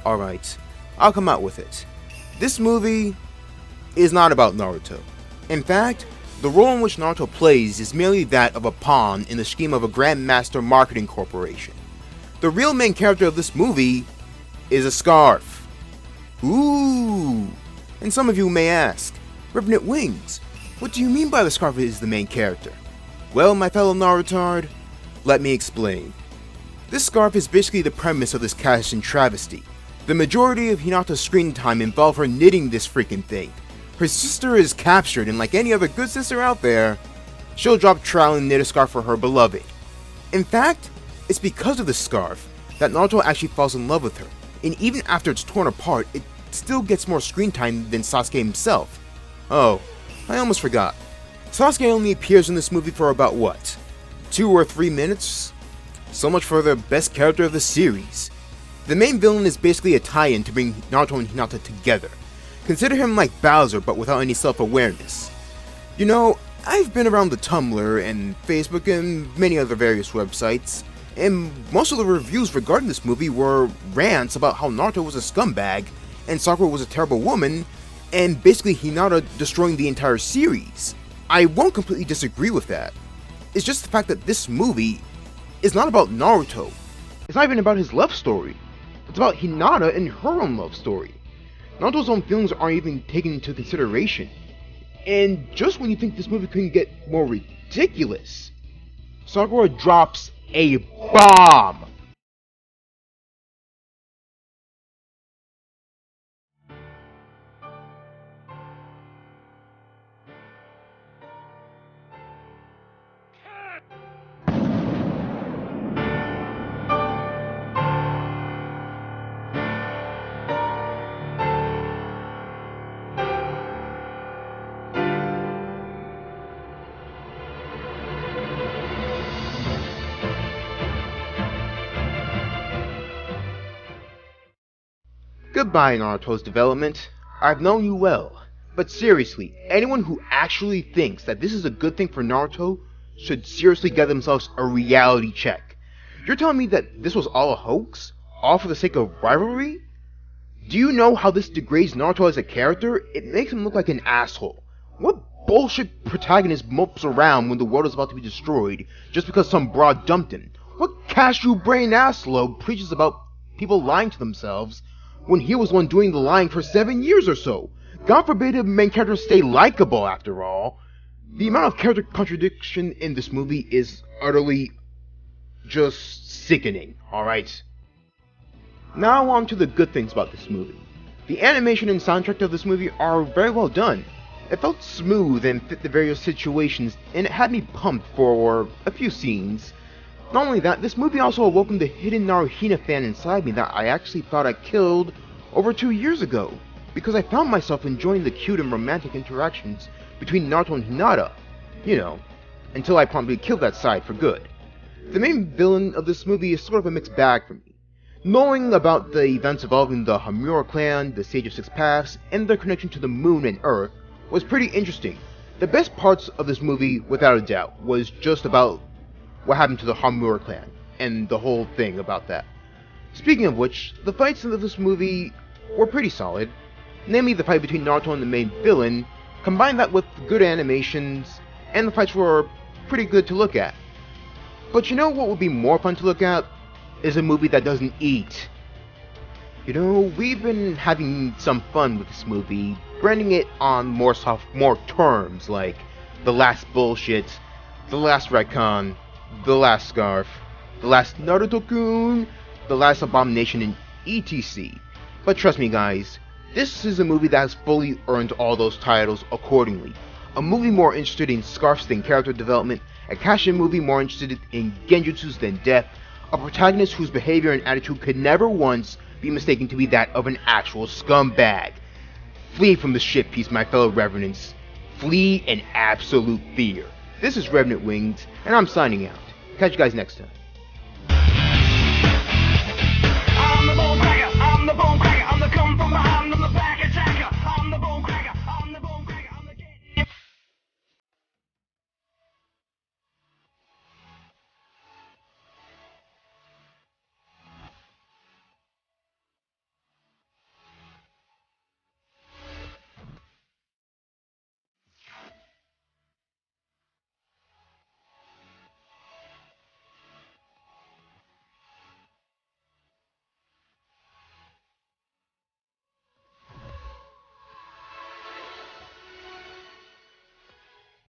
Alright, I'll come out with it. This movie is not about Naruto. In fact, the role in which Naruto plays is merely that of a pawn in the scheme of a Grandmaster Marketing Corporation. The real main character of this movie is a scarf. Ooh! And some of you may ask, Revenant Wings, what do you mean by the scarf is the main character? Well, my fellow Narutard, let me explain. This scarf is basically the premise of this Kashin travesty. The majority of Hinata's screen time involve her knitting this freaking thing. Her sister is captured, and like any other good sister out there, she'll drop trowel and knit a scarf for her beloved. In fact, it's because of this scarf that Naruto actually falls in love with her, and even after it's torn apart, it still gets more screen time than Sasuke himself. Oh, I almost forgot. Sasuke only appears in this movie for about what? 2 or 3 minutes? So much for the best character of the series. The main villain is basically a tie-in to bring Naruto and Hinata together. Consider him like Bowser, but without any self-awareness. You know, I've been around the Tumblr and Facebook and many other various websites, and most of the reviews regarding this movie were rants about how Naruto was a scumbag, and Sakura was a terrible woman, and basically Hinata destroying the entire series. I won't completely disagree with that. It's just the fact that this movie is not about Naruto. It's not even about his love story. It's about Hinata and her own love story. Naruto's own feelings aren't even taken into consideration. And just when you think this movie couldn't get more ridiculous, Sakura drops a bomb! Goodbye, Naruto's development. I've known you well. But seriously, anyone who actually thinks that this is a good thing for Naruto should seriously get themselves a reality check. You're telling me that this was all a hoax? All for the sake of rivalry? Do you know how this degrades Naruto as a character? It makes him look like an asshole. What bullshit protagonist mopes around when the world is about to be destroyed just because some broad dumped him? What cashew-brained asslope preaches about people lying to themselves when he was the one doing the lying for 7 years or so? God forbid a main character stay likable after all. The amount of character contradiction in this movie is utterly just sickening, alright? Now on to the good things about this movie. The animation and soundtrack of this movie are very well done. It felt smooth and fit the various situations, and it had me pumped for a few scenes. Not only that, this movie also awoken the hidden Naruhina fan inside me that I actually thought I killed over 2 years ago, because I found myself enjoying the cute and romantic interactions between Naruto and Hinata. You know, until I promptly killed that side for good. The main villain of this movie is sort of a mixed bag for me. Knowing about the events involving the Hamura clan, the Sage of Six Paths, and their connection to the moon and Earth was pretty interesting. The best parts of this movie, without a doubt, was just about what happened to the Hamura clan, and the whole thing about that. Speaking of which, the fights in this movie were pretty solid. Namely, the fight between Naruto and the main villain. Combine that with good animations, and the fights were pretty good to look at. But you know what would be more fun to look at? Is a movie that doesn't eat. You know, we've been having some fun with this movie, branding it on more terms like The Last Bullshit, The Last Retcon, The Last Scarf, The Last Naruto-kun, The Last Abomination, and etc. But trust me guys, this is a movie that has fully earned all those titles accordingly. A movie more interested in scarves than character development, a Kashin movie more interested in genjutsus than death, a protagonist whose behavior and attitude could never once be mistaken to be that of an actual scumbag. Flee from the shit piece, my fellow Revenants. Flee in absolute fear. This is Revenant Wings, and I'm signing out. Catch you guys next time.